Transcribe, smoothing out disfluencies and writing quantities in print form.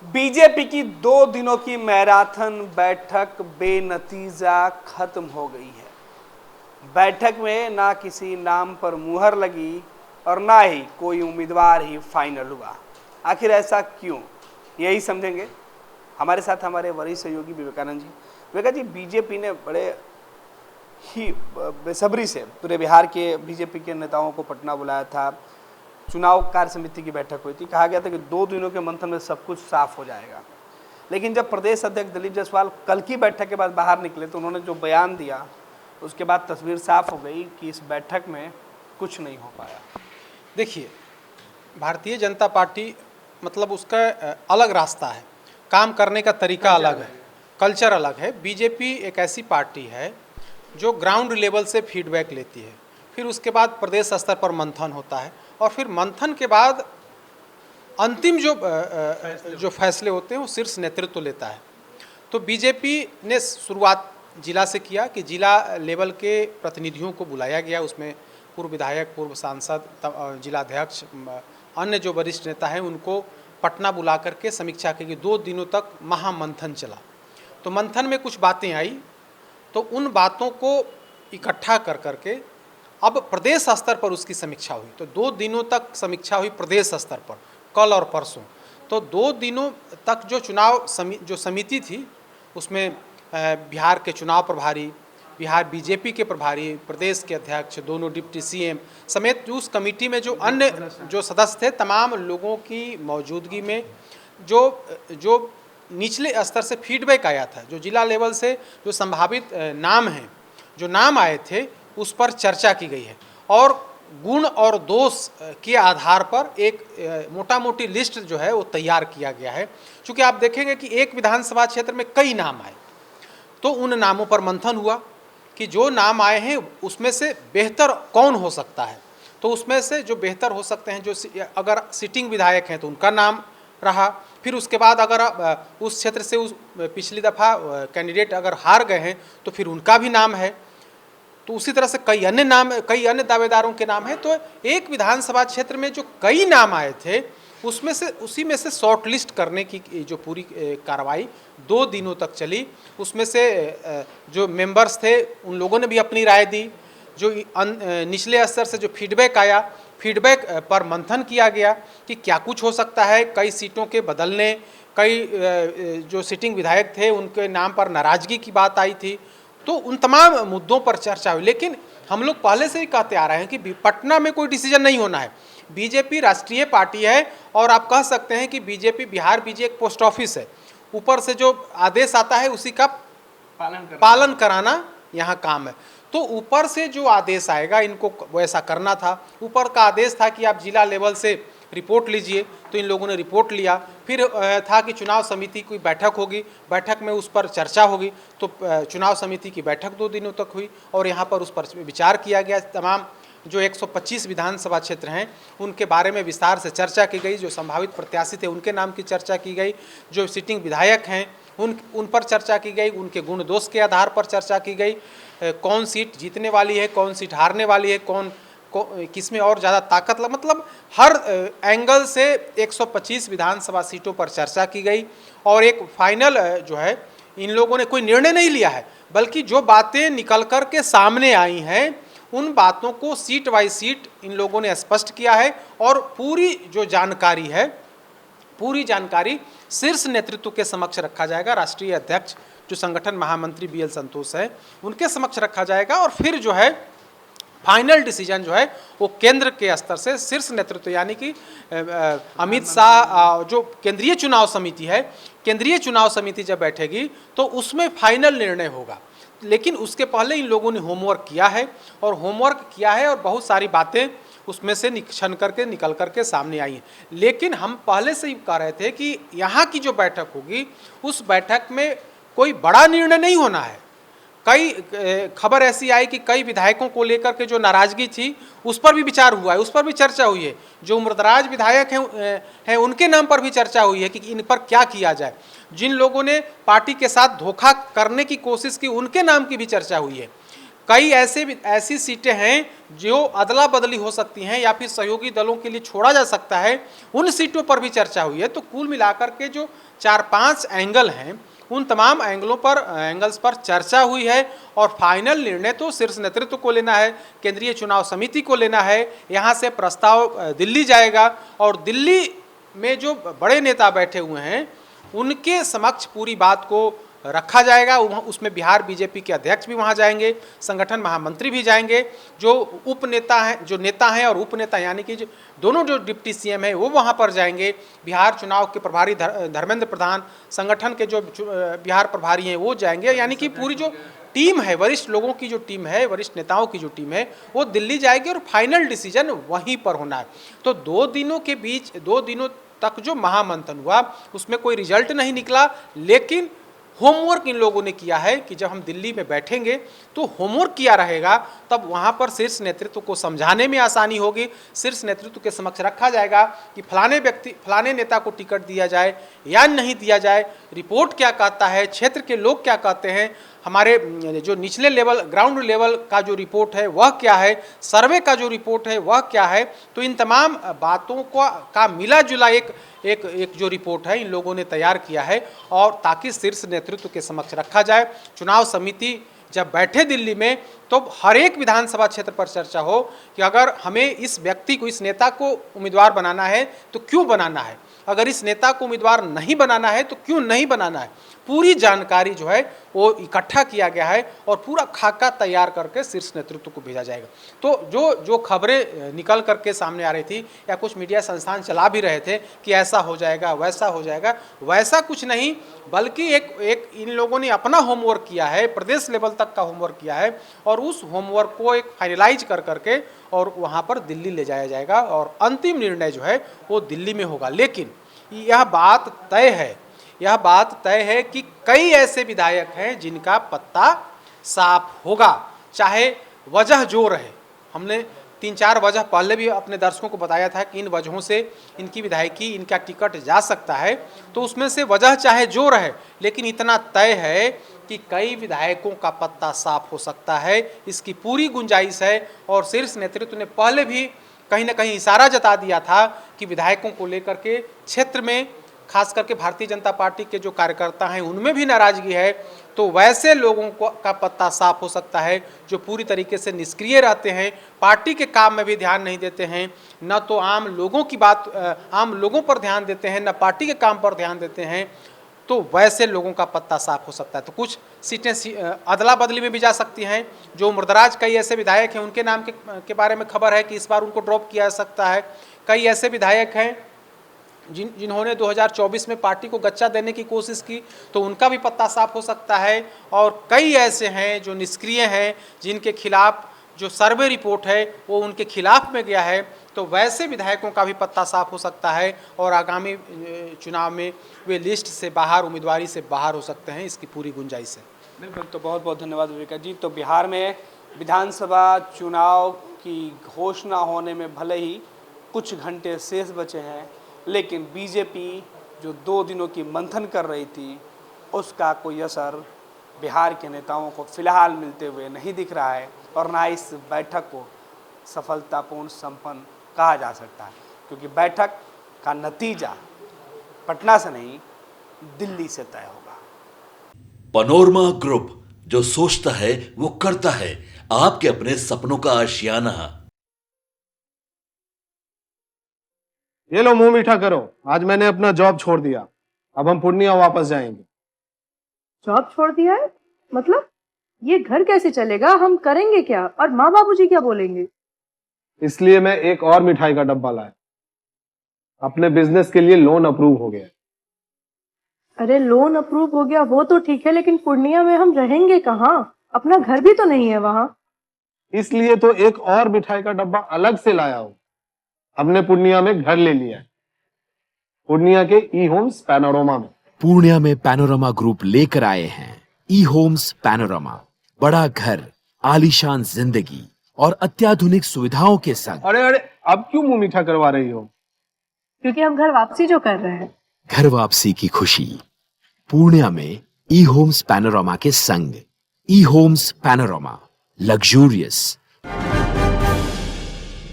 BJP की 2 दिनों की मैराथन बैठक बेनतीजा खत्म हो गई है। बैठक में ना किसी नाम पर मुहर लगी और ना ही कोई उम्मीदवार ही फाइनल हुआ। आखिर ऐसा क्यों, यही समझेंगे। हमारे साथ हमारे वरिष्ठ सहयोगी विवेकानंद जी। विवेका जी, बीजेपी ने बड़े ही बेसब्री से पूरे बिहार के बीजेपी के नेताओं को पटना बुलाया था। चुनाव कार्य समिति की बैठक हुई थी। कहा गया था कि 2 दिनों के मंथन में सब कुछ साफ हो जाएगा। लेकिन जब प्रदेश अध्यक्ष दिलीप जायसवाल कल की बैठक के बाद बाहर निकले तो उन्होंने जो बयान दिया, उसके बाद तस्वीर साफ हो गई कि इस बैठक में कुछ नहीं हो पाया। देखिए, भारतीय जनता पार्टी मतलब उसका अलग रास्ता है, काम करने का तरीका अलग है, कल्चर अलग है। बीजेपी एक ऐसी पार्टी है जो ग्राउंड लेवल से फीडबैक लेती है, फिर उसके बाद प्रदेश स्तर पर मंथन होता है और फिर मंथन के बाद अंतिम जो फैसले होते हैं वो शीर्ष नेतृत्व लेता है। तो बीजेपी ने शुरुआत जिला से किया कि जिला लेवल के प्रतिनिधियों को बुलाया गया, उसमें पूर्व विधायक, पूर्व सांसद, जिलाध्यक्ष, अन्य जो वरिष्ठ नेता हैं उनको पटना बुला करके समीक्षा की गई। 2 दिनों तक महामंथन चला। तो मंथन में कुछ बातें आई, तो उन बातों को इकट्ठा कर करके अब प्रदेश स्तर पर उसकी समीक्षा हुई। तो 2 दिनों तक समीक्षा हुई प्रदेश स्तर पर, कल और परसों। तो 2 दिनों तक जो जो समिति थी उसमें बिहार के चुनाव प्रभारी, बिहार बीजेपी के प्रभारी, प्रदेश के अध्यक्ष, दोनों डिप्टी सीएम समेत उस कमेटी में जो अन्य जो सदस्य थे, तमाम लोगों की मौजूदगी में जो निचले स्तर से फीडबैक आया था, जो जिला लेवल से जो संभावित नाम हैं, जो नाम आए थे, उस पर चर्चा की गई है और गुण और दोष के आधार पर एक मोटा मोटी लिस्ट जो है वो तैयार किया गया है। क्योंकि आप देखेंगे कि एक विधानसभा क्षेत्र में कई नाम आए, तो उन नामों पर मंथन हुआ कि जो नाम आए हैं उसमें से बेहतर कौन हो सकता है। तो उसमें से जो बेहतर हो सकते हैं, जो अगर सिटिंग विधायक हैं तो उनका नाम रहा। फिर उसके बाद अगर उस क्षेत्र से उस पिछली दफ़ा कैंडिडेट अगर हार गए हैं तो फिर उनका भी नाम है। तो उसी तरह से कई अन्य दावेदारों के नाम हैं। तो एक विधानसभा क्षेत्र में जो कई नाम आए थे उसी में से शॉर्ट लिस्ट करने की जो पूरी कार्रवाई 2 दिनों तक चली। उसमें से जो मेंबर्स थे उन लोगों ने भी अपनी राय दी। जो निचले स्तर से जो फीडबैक पर मंथन किया गया कि क्या कुछ हो सकता है। कई सीटों के बदलने, कई जो सिटिंग विधायक थे उनके नाम पर नाराजगी की बात आई थी। तो उन तमाम मुद्दों पर चर्चा हुई। लेकिन हम लोग पहले से ही कहते आ रहे हैं कि पटना में कोई डिसीजन नहीं होना है। बीजेपी राष्ट्रीय पार्टी है और आप कह सकते हैं कि बिहार बीजेपी एक पोस्ट ऑफिस है। ऊपर से जो आदेश आता है उसी का पालन कराना यहाँ काम है। तो ऊपर से जो आदेश आएगा इनको वैसा करना था। ऊपर का आदेश था कि आप जिला लेवल से रिपोर्ट लीजिए, तो इन लोगों ने रिपोर्ट लिया। फिर था कि चुनाव समिति की बैठक होगी, बैठक में उस पर चर्चा होगी। तो चुनाव समिति की बैठक 2 दिनों तक हुई और यहाँ पर उस पर विचार किया गया। तमाम जो 125 विधानसभा क्षेत्र हैं उनके बारे में विस्तार से चर्चा की गई। जो संभावित प्रत्याशी थे उनके नाम की चर्चा की गई। जो सिटिंग विधायक हैं उन पर चर्चा की गई। उनके गुण दोष के आधार पर चर्चा की गई। कौन सीट जीतने वाली है, कौन सीट हारने वाली है, किसमें और ज़्यादा ताकत मतलब हर एंगल से 125 विधानसभा सीटों पर चर्चा की गई। और एक फाइनल जो है, इन लोगों ने कोई निर्णय नहीं लिया है, बल्कि जो बातें निकल कर के सामने आई हैं उन बातों को सीट बाई सीट इन लोगों ने स्पष्ट किया है। और पूरी जो जानकारी है, पूरी जानकारी शीर्ष नेतृत्व के समक्ष रखा जाएगा। राष्ट्रीय अध्यक्ष जो संगठन महामंत्री BL संतोष है उनके समक्ष रखा जाएगा। और फिर जो है फाइनल डिसीजन जो है वो केंद्र के स्तर से शीर्ष नेतृत्व यानी कि अमित शाह, जो केंद्रीय चुनाव समिति है, केंद्रीय चुनाव समिति जब बैठेगी तो उसमें फाइनल निर्णय होगा। लेकिन उसके पहले इन लोगों ने होमवर्क किया है और बहुत सारी बातें उसमें से निकल करके सामने आई हैं। लेकिन हम पहले से ही कह रहे थे कि यहाँ की जो बैठक होगी उस बैठक में कोई बड़ा निर्णय नहीं होना है। कई खबर ऐसी आई कि कई विधायकों को लेकर के जो नाराजगी थी उस पर भी विचार हुआ है, उस पर भी चर्चा हुई है। जो उम्रदराज विधायक हैं उनके नाम पर भी चर्चा हुई है कि इन पर क्या किया जाए। जिन लोगों ने पार्टी के साथ धोखा करने की कोशिश की उनके नाम की भी चर्चा हुई है। कई ऐसी सीटें हैं जो अदला बदली हो सकती हैं या फिर सहयोगी दलों के लिए छोड़ा जा सकता है, उन सीटों पर भी चर्चा हुई है। तो कुल मिलाकर के जो 4-5 एंगल हैं, उन तमाम एंगल्स पर चर्चा हुई है और फाइनल निर्णय तो शीर्ष नेतृत्व को लेना है, केंद्रीय चुनाव समिति को लेना है। यहाँ से प्रस्ताव दिल्ली जाएगा और दिल्ली में जो बड़े नेता बैठे हुए हैं उनके समक्ष पूरी बात को रखा जाएगा। उसमें बिहार बीजेपी के अध्यक्ष भी वहाँ जाएंगे, संगठन महामंत्री भी जाएंगे, जो उपनेता हैं, जो नेता हैं और उपनेता यानी कि दोनों जो डिप्टी सीएम हैं वो वहाँ पर जाएंगे। बिहार चुनाव के प्रभारी धर्मेंद्र प्रधान, संगठन के जो बिहार प्रभारी हैं वो जाएंगे। यानी कि पूरी जो टीम है, वरिष्ठ लोगों की जो टीम है, वरिष्ठ नेताओं की जो टीम है, वो दिल्ली जाएगी और फाइनल डिसीजन वहीं पर होना है। तो 2 दिनों के बीच, 2 दिनों तक जो महामंथन हुआ उसमें कोई रिजल्ट नहीं निकला, लेकिन होमवर्क इन लोगों ने किया है कि जब हम दिल्ली में बैठेंगे तो होमवर्क किया रहेगा, तब वहाँ पर शीर्ष नेतृत्व को समझाने में आसानी होगी। शीर्ष नेतृत्व के समक्ष रखा जाएगा कि फलाने नेता को टिकट दिया जाए या नहीं दिया जाए, रिपोर्ट क्या कहता है, क्षेत्र के लोग क्या कहते हैं, हमारे जो निचले लेवल, ग्राउंड लेवल का जो रिपोर्ट है वह क्या है, सर्वे का जो रिपोर्ट है वह क्या है। तो इन तमाम बातों का मिला जुला एक जो रिपोर्ट है इन लोगों ने तैयार किया है और ताकि शीर्ष नेतृत्व के समक्ष रखा जाए। चुनाव समिति जब बैठे दिल्ली में तो हर एक विधानसभा क्षेत्र पर चर्चा हो कि अगर हमें इस व्यक्ति को, इस नेता को उम्मीदवार बनाना है तो क्यों बनाना है, अगर इस नेता को उम्मीदवार नहीं बनाना है तो क्यों नहीं बनाना है। पूरी जानकारी जो है वो इकट्ठा किया गया है और पूरा खाका तैयार करके शीर्ष नेतृत्व को भेजा जाएगा। तो जो खबरें निकल करके सामने आ रही थी या कुछ मीडिया संस्थान चला भी रहे थे कि ऐसा हो जाएगा, वैसा हो जाएगा, वैसा कुछ नहीं, बल्कि एक इन लोगों ने अपना होमवर्क किया है, प्रदेश लेवल तक का होमवर्क किया है और उस होमवर्क को एक फाइनलाइज कर करके और वहाँ पर दिल्ली ले जाया जाएगा और अंतिम निर्णय जो है वो दिल्ली में होगा। लेकिन यह बात तय है कि कई ऐसे विधायक हैं जिनका पत्ता साफ होगा, चाहे वजह जो रहे। हमने 3-4 वजह पहले भी अपने दर्शकों को बताया था कि इन वजहों से इनकी विधायकी, इनका टिकट जा सकता है। तो उसमें से वजह चाहे जो रहे, लेकिन इतना तय है कि कई विधायकों का पत्ता साफ हो सकता है, इसकी पूरी गुंजाइश है। और शीर्ष नेतृत्व ने पहले भी कहीं ना कहीं इशारा जता दिया था कि विधायकों को लेकर के क्षेत्र में, खास करके भारतीय जनता पार्टी के जो कार्यकर्ता हैं उनमें भी नाराजगी है। तो वैसे लोगों का पत्ता साफ हो सकता है जो पूरी तरीके से निष्क्रिय रहते हैं, पार्टी के काम में भी ध्यान नहीं देते हैं, न तो आम लोगों पर ध्यान देते हैं, न पार्टी के काम पर ध्यान देते हैं। तो वैसे लोगों का पत्ता साफ हो सकता है। तो कुछ सीटें अदला बदली में भी जा सकती हैं। जो मुर्दराज कई ऐसे विधायक हैं उनके नाम के बारे में खबर है कि इस बार उनको ड्रॉप किया जा सकता है। कई ऐसे विधायक हैं जिन्होंने 2024 में पार्टी को गच्चा देने की कोशिश की, तो उनका भी पत्ता साफ हो सकता है। और कई ऐसे हैं जो निष्क्रिय हैं, जिनके खिलाफ जो सर्वे रिपोर्ट है वो उनके खिलाफ में गया है। तो वैसे विधायकों का भी पत्ता साफ हो सकता है और आगामी चुनाव में वे लिस्ट से बाहर, उम्मीदवारी से बाहर हो सकते हैं। इसकी पूरी गुंजाइश है। बिल्कुल, तो बहुत बहुत धन्यवाद विवेका जी। तो बिहार में विधानसभा चुनाव की घोषणा होने में भले ही कुछ घंटे शेष बचे हैं, लेकिन बीजेपी जो 2 दिनों की मंथन कर रही थी उसका कोई असर बिहार के नेताओं को फिलहाल मिलते हुए नहीं दिख रहा है और ना इस बैठक को सफलतापूर्ण संपन्न कहा जा सकता है, क्योंकि बैठक का नतीजा पटना से नहीं दिल्ली से तय होगा। पैनोरमा ग्रुप, जो सोचता है वो करता है, आपके अपने सपनों का आशियाना। ये लो, मुंह मीठा करो, आज मैंने अपना जॉब छोड़ दिया, अब हम पूर्णिया वापस जाएंगे। जॉब छोड़ दिया है? मतलब ये घर कैसे चलेगा, हम करेंगे क्या और माँ बाबूजी क्या बोलेंगे? इसलिए मैं एक और मिठाई का डब्बा लाया, अपने बिजनेस के लिए लोन अप्रूव हो गया। अरे लोन अप्रूव हो गया वो तो ठीक है, लेकिन पूर्णिया में हम रहेंगे कहाँ? अपना घर भी तो नहीं है वहाँ। इसलिए तो एक और मिठाई का डब्बा अलग से लाया हूँ। हमने पूर्णिया में घर ले लिया है, पूर्णिया के ई होम्स पैनोरमा में। पूर्णिया में पैनोरमा ग्रुप लेकर आए हैं ई होम्स पैनोरमा। बड़ा घर, आलीशान जिंदगी और अत्याधुनिक सुविधाओं के संग। अरे अब क्यों मुंह मीठा करवा रही हो? क्योंकि हम घर वापसी जो कर रहे हैं। घर वापसी की खुशी पूर्णिया में ई होम्स पैनोरमा के संग। ई होम्स पैनोरमा, luxurious,